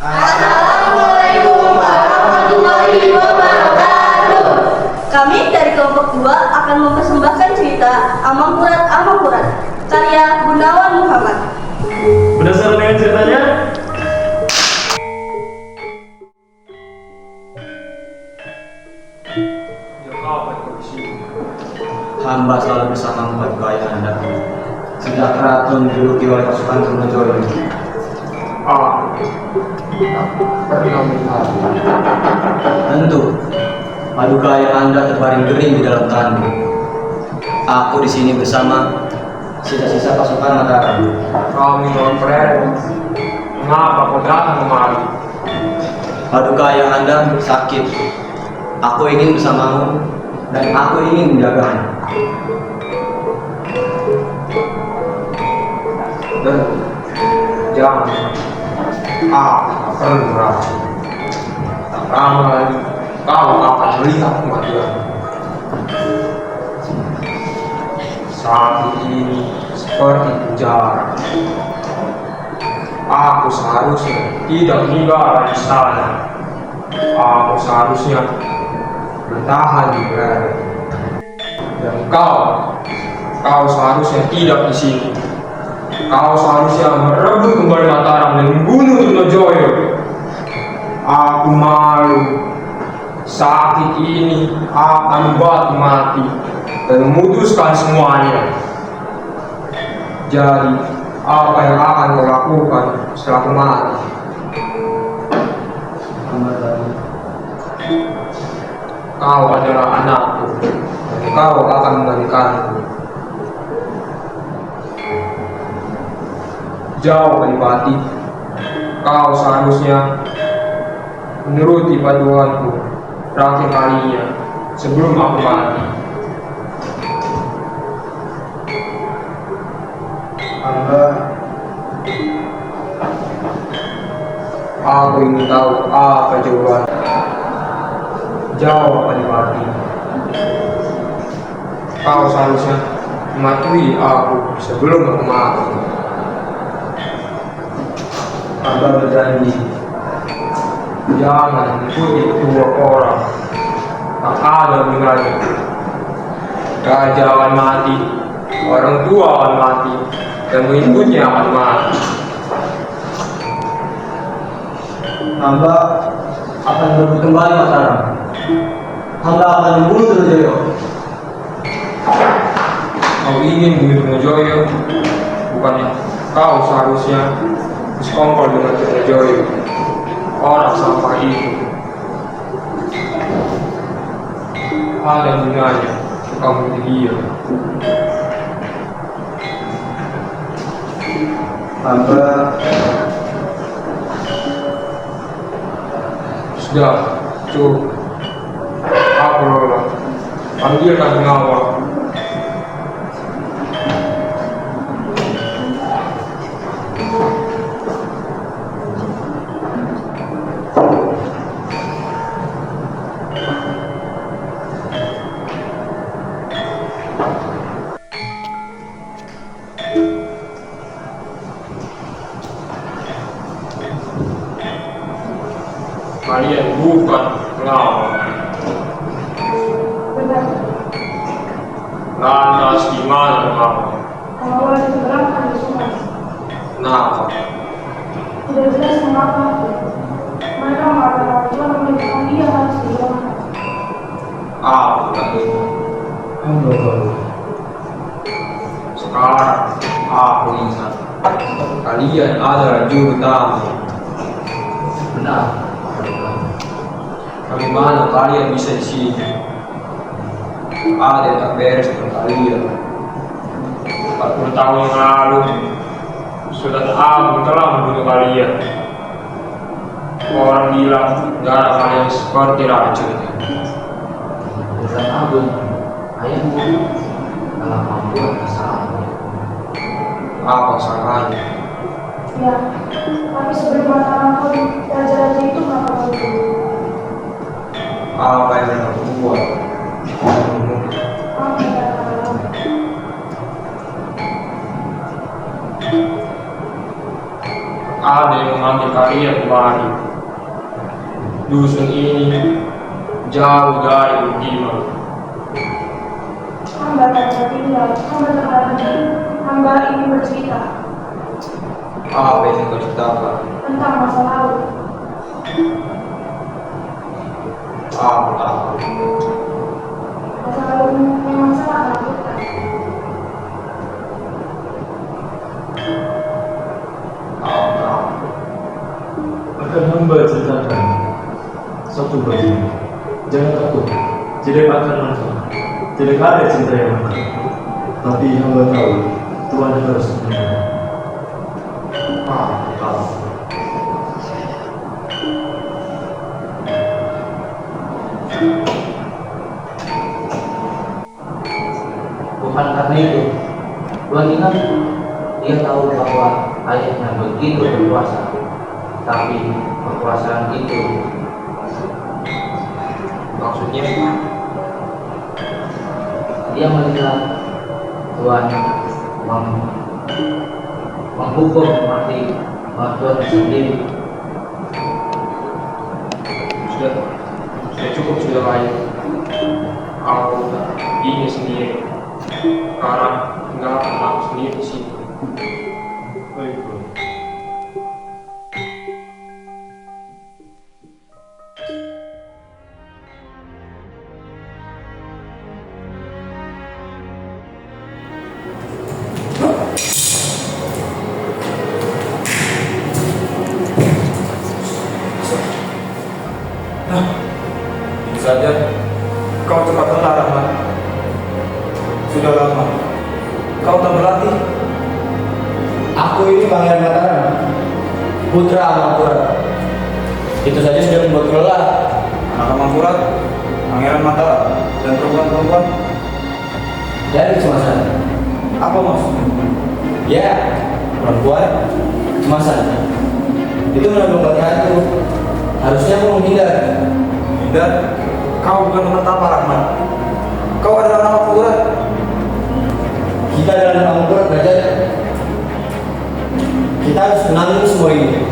Assalamualaikum warahmatullahi wabarakatuh. Kami dari kelompok 2 akan mempersembahkan cerita Amangkurat Amangkurat karya Gunawan Muhammad. Penasaran dengan ceritanya? Hamba selalu bersama membantu ayah anda. Sejak keraton dijuluki oleh pasukan Trunojoyo. Tentu, paduka ayah anda terbaring kering di dalam tanah. Aku di sini bersama sisa-sisa pasukan Mataram. Kami non-friend. Mengapa kau datang kemari? Paduka ayah anda sakit. Aku ingin bersamamu dan aku ingin menjagamu. Dan jangan. Tak perlu merasa. Tak lama lagi kau akan melihat kematian. Saat ini seperti penjara. Aku seharusnya tidak meninggalkan istana. Aku seharusnya bertahan di Brand. Dan kau seharusnya tidak di sini. Kau seharusnya merebut kembali Mataram dan membunuh Trunojoyo. Aku malu. Sakit ini akan membuatku mati dan memutuskan semuanya. Jadi, apa yang akan kau lakukan setelah aku mati? Kau adalah anakku, dan kau akan menggantikanku. Jauh Adipati, kau seharusnya menuruti paduanku terakhir kalinya sebelum aku mati. Aku ingin tahu apa jawaban. Jawab Adipati. Kau seharusnya mematuhi aku sebelum aku mati. Hamba berjanji. Jangan ikuti dua orang. Tak ada gunanya. Raja akan mati, orang tua akan mati, dan pengikutnya akan mati. Hamba akan merebut kembali Mataram. Hamba akan membunuh Trunojoyo. Kau ingin bunuh Trunojoyo, bukannya kau seharusnya bersekongkol dengan Trunojoyo, orang sampah itu. Ada gunanya kamu dia. Hamba Sudah, cukup. Aku lelah. Panggilkan pengawal. Kalian bukan pengawal. Benar, Lantas gimana pengawal? awal diseberangkan di sungai. Kenapa? Tidak jelas mengapa. Mereka mengatakan Tuhan memberitakan dia harus dihilangkan. Apa tadi? hamba baru. Sekarang aku ingat. Kalian adalah juru tamu. Benar. Bagaimana kalian bisa di sini? Ada yang tak beres dengan kalian. 40 tahun yang lalu, Sultan Agung telah membunuh kalian. Orang bilang darah kalian seperti racun. Sultan Agung, ayahmu telah membuat kesalahan. Apa salahnya? Ya, tapi sebelum Mataram pun raja-raja itu mengapa begitu? Apa yang mereka buat? Apa yang katakan? ada yang memanggil kalian kemari. Dusun ini jauh dari pemukiman. Hamba tak tinggal, hamba terhadap, hamba ingin bercerita Apa yang kau ceritakan? tentang masa lalu. Aku tahu. Masa lalu memang sangat menakutkan. Aku tahu. Akan hamba ceritakan satu bagi. Jangan takut, tidak akan manfaat. Tidak ada cinta yang makan. Tapi hamba tahu Tuhan harus menyembuhkan. Aku tahu. Bukan karena itu, Tuhan ingat, dia tahu bahwa ayahnya begitu berkuasa, tapi kekuasaan itu Maksudnya, dia melihat Tuhan menghukum mati Tuhan sendiri. sudah cukup sudah lain. Aku ini sendiri. Sekarang tinggal aku sendiri di sini. Baik, Bro. Tentu saja kau cepat lelah, Rahmat. Sudah lama kau tak berlatih. Aku ini Pangeran Mataram, putra Amangkurat. Itu saja sudah membuat lelah. Anak Amangkurat, Pangeran Mataram, dan perempuan-perempuan. Dari kecemasan. Apa maksudnya? Ya, perempuan kecemasan. Itu menambah hantu. Harusnya aku menghindar. Hindar, kau bukan menetapa, Rahmat. Kau adalah anak Amangkurat. Kita adalah anak Amangkurat, Raja. Kita harus menanggung semua ini.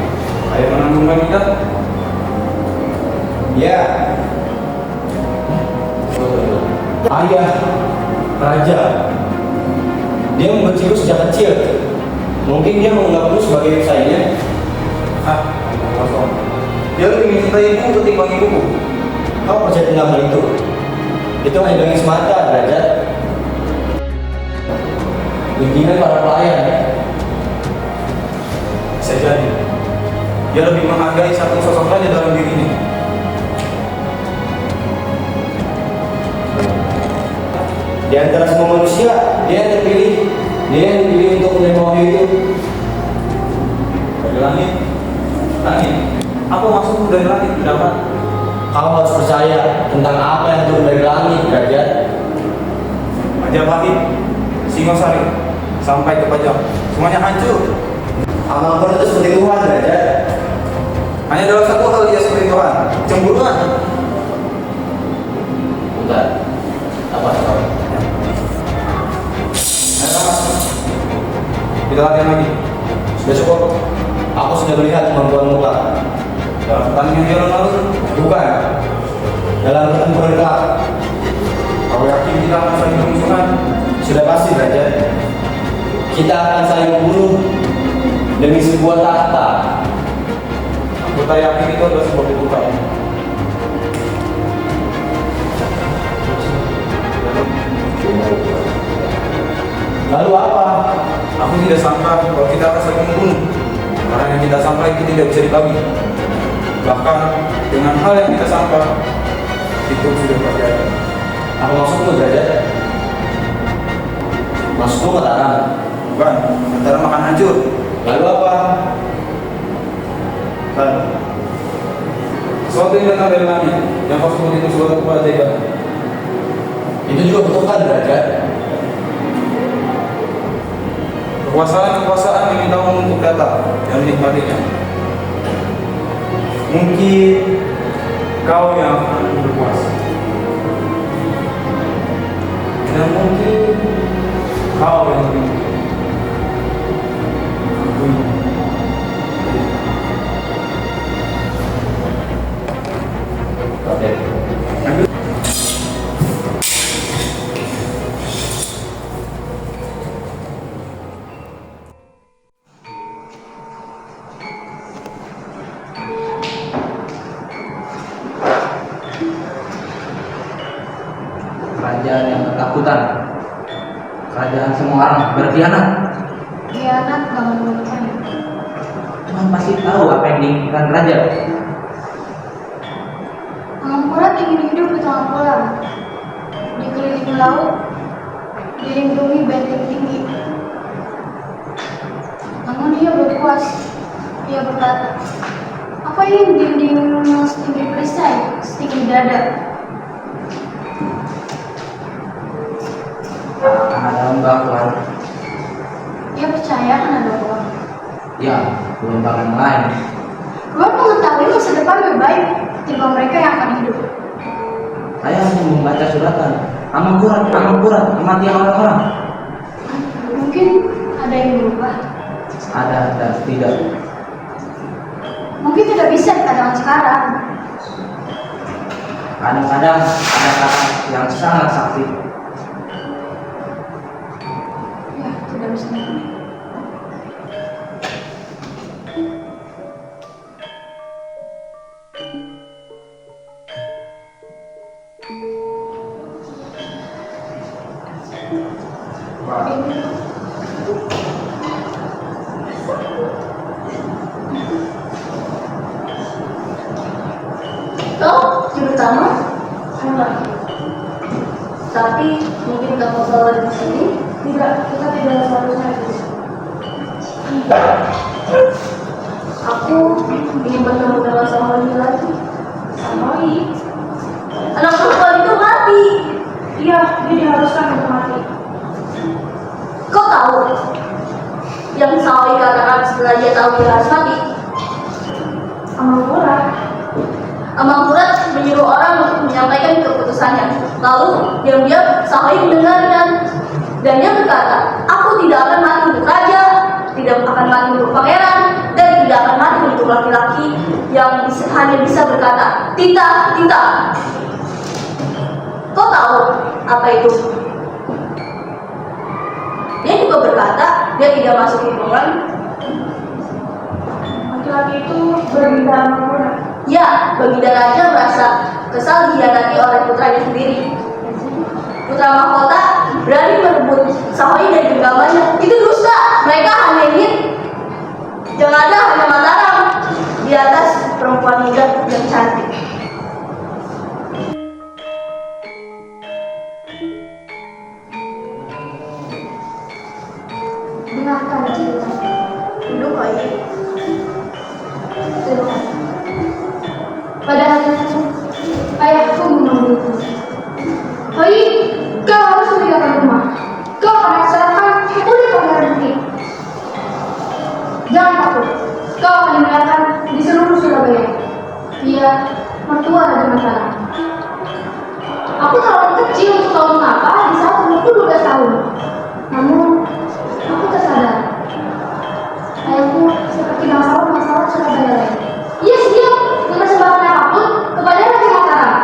Ayo menanggungkan kita. Ya. Ayah, Raja. Dia membenciku sejak kecil. Mungkin dia menganggapku sebagai sainnya. Kosong. Dia lebih mencintai ibu ketimbang ibuku. Kau percaya tentang hal itu? Itu hanya dongeng semata, Derajat. Bimbingan para pelayan. Bisa jadi. Dia lebih menghargai satu sosok saja dalam dirinya. Di antara semua manusia, dia yang terpilih. Dia yang dipilih untuk menerima wahyu itu. Dari langit. Langit. Apa maksudmu dari langit, pendapat? Kau harus percaya tentang apa yang turun dari langit, Derajat. Majapahit, Singosari, sampai ke Pajang, semuanya hancur. Amangkurat itu seperti Tuhan, Derajat. Hanya dalam satu hal dia seperti Tuhan, cemburuan. Bentar. Apa kau? Ayo Rahmat, kita latihan lagi. Sudah cukup. Aku sudah melihat kemampuanmu, Pak. Dalam pertandingan dia lalu, Bukan. Dalam pertempuran kelak. kau yakin kita akan saling bermusuhan? Sudah pasti, Derajat. Kita akan saling membunuh demi sebuah tahta. Aku tak yakin itu adalah sebuah kebutuhan. Lalu apa? Aku tidak sangka kalau kita akan saling membunuh. Karena yang kita sangka itu tidak bisa dibagi. Bahkan dengan hal yang kita sangka itu sudah terjadi. Apa maksudmu, Derajat? Maksudmu Mataram? Bukan, antara makan hancur. Lalu apa? Dan sesuatu yang datang dari langit yang kau sebut itu suatu keajaiban. Itu juga butuhkan, Derajat. Kekuasaan memintamu untuk datang dan menikmatinya. Mungkin kau yang akan berkuasa. Dan mungkin kau yang lebih. Aku ini. berkhianat. Khianat dengan melukai. Tuhan pasti tahu apa yang diinginkan raja. Amangkurat ingin hidup di tengah kolam, dikelilingi laut, dilindungi benteng tinggi. Namun dia berpuas. Dia berkata, apa ingin dinding setinggi perisai, setinggi dada? Akan ada ombak Tuhan. Dia percaya akan ada uang. Ya, gelombang yang lain. Tuhan mengetahui masa depan lebih baik ketimbang mereka yang akan hidup. Saya hanya membaca suratan. Amangkurat, kematian orang-orang. Mungkin ada yang berubah. Ada dan tidak. Mungkin tidak bisa dikatakan sekarang. Kadang-kadang ada kata yang sangat sakti. Ya, tidak bisa. Kau terutama, Enggak, tapi mungkin kamu selalu di sini. tidak, kita tidak seharusnya itu. Aku ingin bertemu dengan Samoyi lagi. Samoyi? Anak perempuan itu mati. Iya, dia diharuskan untuk mati. Kau tahu yang Samoyi katakan setelah dia tahu dia harus mati? Amangkurat? Amangkurat menyuruh orang untuk menyampaikan keputusannya. Lalu diam-diam Samoyi mendengarkan dan dia berkata, aku tidak akan mati untuk raja, tidak akan mati untuk pangeran, dan tidak akan mati untuk laki-laki yang hanya bisa berkata Tita, Tita. Kau tahu apa itu? Dia juga berkata dia tidak masuk hitungan. Laki-laki itu berbeda Amangkurat. Ya, baginda raja merasa kesal dikhianati oleh putranya sendiri. Putra mahkota berani merebut Samoyi dari genggamannya. Itu dusta. Mereka hanya ingin yang ada hanya Mataram di atas perempuan muda yang cantik. Dengarkan cerita. Duduk lagi. Pada hari itu, ayahku memanggilku. Hei, kau harus meninggalkan rumah. Kau akan diserahkan oleh pangeran Bukit. Jangan takut, kau akan dimuliakan di seluruh Surabaya. Dia mertua Raja Mataram. Aku terlalu kecil untuk tahu mengapa di saat umurku 12 tahun. Namun, aku tersadar. Ayahku seperti masalah Surabaya lain. Ia siap mempersembahkan apapun kepada Raja Mataram.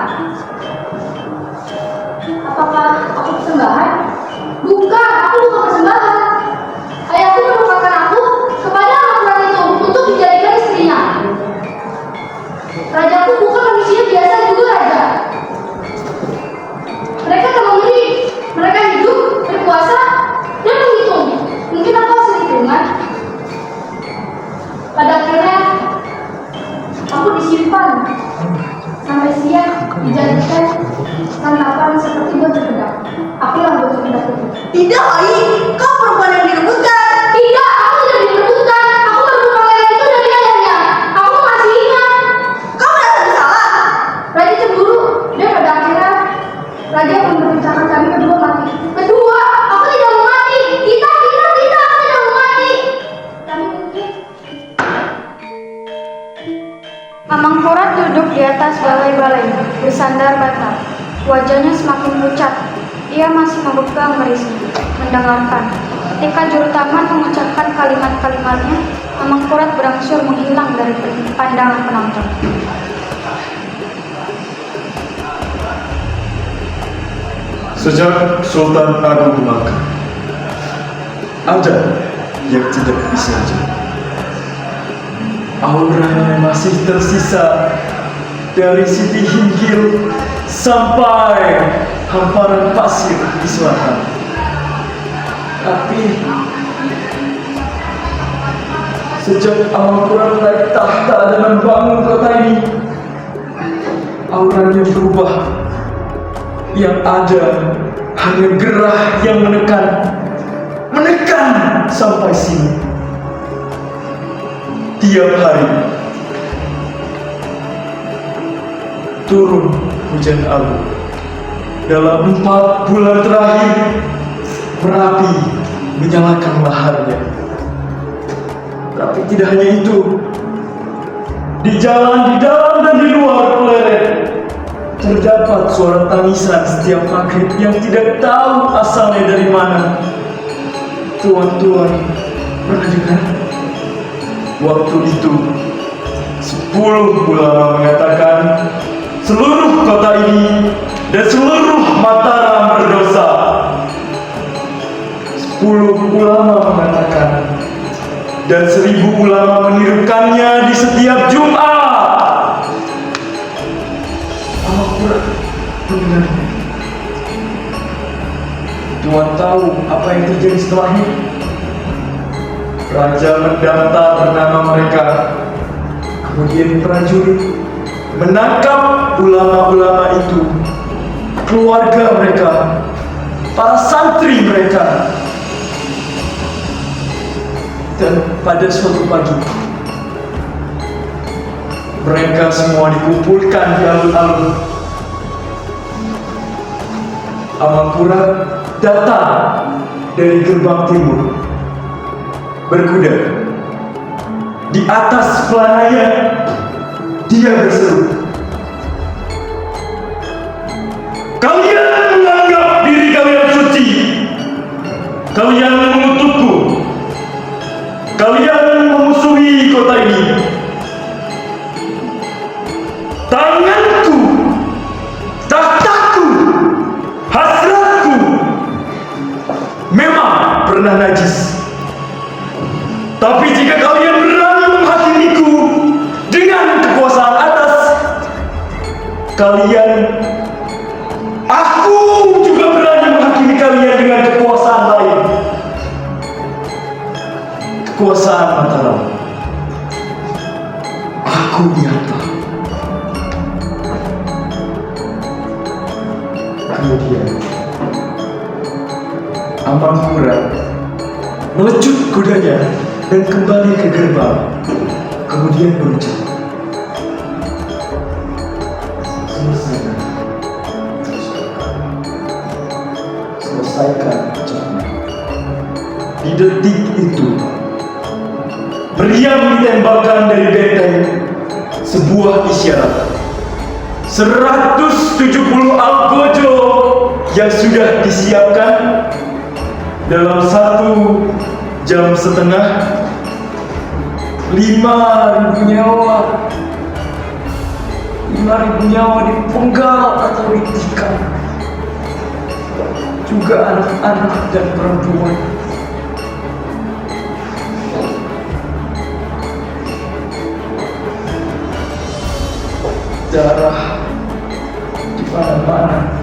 Apakah aku persembahan? Bukan, aku bukan persembahan. Ayahku merupakan aku kepada Amangkurat itu untuk dijadikan istrinya. Rajaku bukan manusia biasa juga raja. Mereka tak memberi, mereka hidup, berpuasa, dan menghitung. Mungkin aku hasil hitungan. Pada akhirnya, aku disimpan sampai siap dijadikan santapan seperti batu pedang. Aku yang batu pedang itu. Tidak, Ai. Kau perempuan yang direbutkan. Tidak, aku tidak diperebutkan. Aku merebut pangeran itu dari ayahnya. Aku mengasihinya. Kau merasa bersalah. Raja cemburu dan pada akhirnya raja memerintahkan kami kedua mati. Kedua, aku tidak mau mati. Kita, aku tidak mau mati. Kami mungkin. Amangkurat duduk di atas balai-balai, bersandar bata. Wajahnya semakin pucat. Ia masih memegang kerisnya, mendengarkan. Ketika Jurutaman mengucapkan kalimat-kalimatnya, Amangkurat berangsur menghilang dari pandangan penonton. Sejak Sultan Agung Maka, ada yang tidak disengaja. Aura masih tersisa dari Siti Hinggil sampai hamparan pasir di selatan. Tapi sejak Amangkurat naik tahta dan membangun kota ini, auranya berubah. Yang ada hanya gerah yang menekan sampai sini. Tiap hari turun hujan abu. Dalam 4 bulan terakhir, Merapi menyalakan laharnya. Tapi tidak hanya itu, di jalan, di dalam dan di luar pleret terdapat suara tangisan setiap maghrib yang tidak tahu asalnya dari mana. Tuan-tuan pernah dengar? Waktu itu 10 ulama mengatakan seluruh kota ini dan seluruh Mataram berdosa. 10 ulama mengatakan dan 1000 ulama menirukannya di setiap Jumat. Amangkurat mendengarnya. Tuan tahu apa yang terjadi setelahnya? Raja mendaftar bernama mereka. Kemudian prajurit menangkap ulama-ulama itu, keluarga mereka, para santri mereka. Dan pada suatu pagi, mereka semua dikumpulkan di alun-alun. Amangkurat datang dari gerbang timur, berkuda. Di atas pelananya, dia berseru, "Kalian menganggap diri kalian suci. Kalian mengutukku. Kalian memusuhi kota ini. Tanganku, tahtaku, hasratku memang pernah najis. Tapi jika kalian berani menghakimiku dengan kekuasaan atas, aku juga berani menghakimi kalian dengan kekuasaan lain. Kekuasaan Mataram. Aku nyata." Kemudian Amangkurat melecut kudanya dan kembali ke gerbang. Kemudian berucap, "Selesaikan ucapnya." Di detik itu, meriam ditembakkan dari benteng sebuah isyarat. 170 algojo yang sudah disiapkan dalam 1,5 jam, 5.000 nyawa. 5.000 nyawa dipenggal atau ditikam. Juga anak-anak dan perempuan. Darah di mana-mana.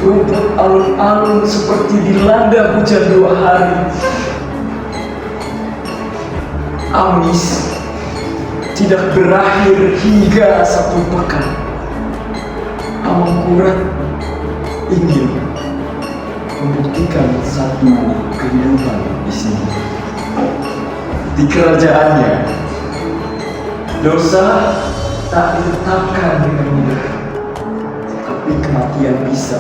Rumput alun-alun seperti dilanda hujan 2 hari. Amis tidak berakhir hingga 1 pekan. Amangkurat ingin membuktikan satu kehidupan di sini. Di kerajaannya, dosa tak ditetapkan dengan mudah, tapi kematian bisa.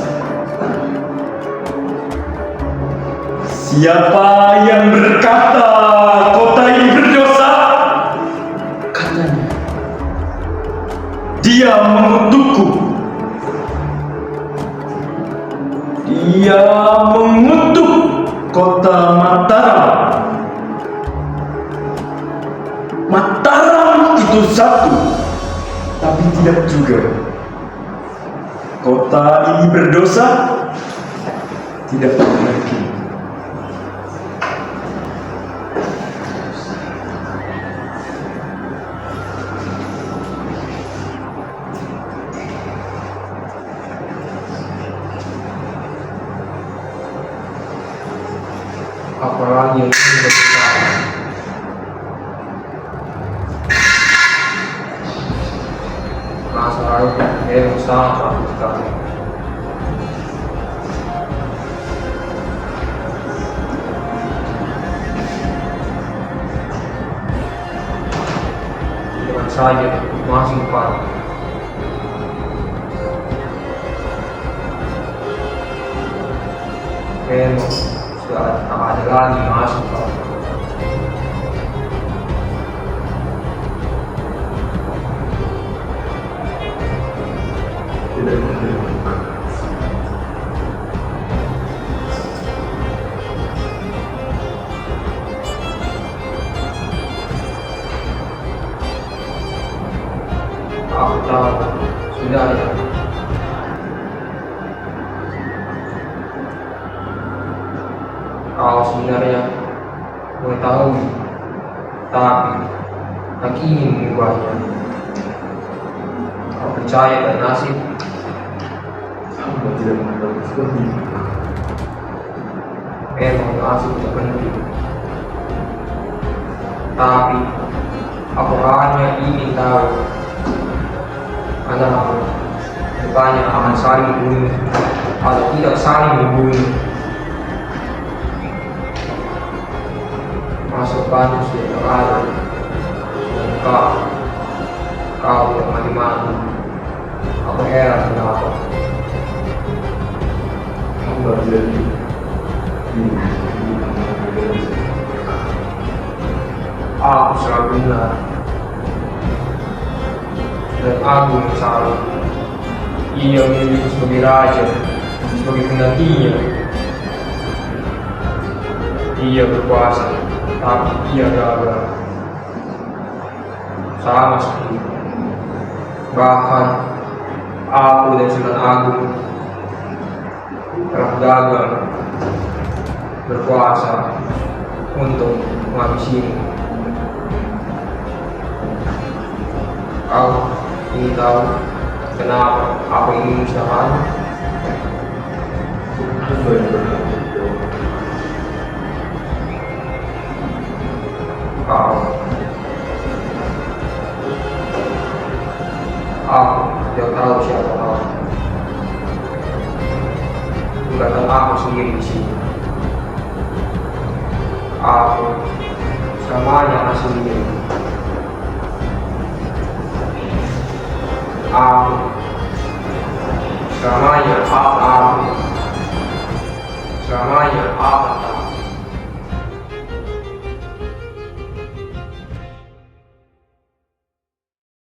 Siapa yang berkata kota ini berdosa, katanya, dia mengutukku. Dia mengutuk kota Mataram. Mataram itu satu, tapi tidak juga. Kota ini berdosa, tidak mungkin. lagi yang ingin berbicara. Masa lalu memang sangat bagus sekali. Dengan saja masih panas. Memang sudah tak ada lagi masuk panas. Tidak menerima. Aku tahu sudah ya. Kau sebenarnya mengetahui, tapi tak ingin mengubahnya. Kau percaya pada nasib, Hamba tidak menganggap seperti itu. memang nasib tak penting. Tapi aku hanya ingin tahu, adalah depannya akan saling membunuh atau tidak saling membunuh. Masuk banyak sudah ada, dan kau yang mati-mati. Aku heran kenapa. Hamba tidak ingin. Aku selalu benar, dan aku selalu. Ia memiliki sebagai raja, sebagai penggantinya. Ia berkuasa, tapi ia gagal. Sama seperti itu. Bahkan aku dan Sunan Agung telah gagal berkuasa untuk menghabisimu. Kau ingin tahu kenapa aku ingin musnahkan? Hamba yang berhak menjawab. Kau, aku tidak tahu siapa kau. Bukan aku sendiri di sini. Aku selamanya akan sendiri. Aku selamanya akan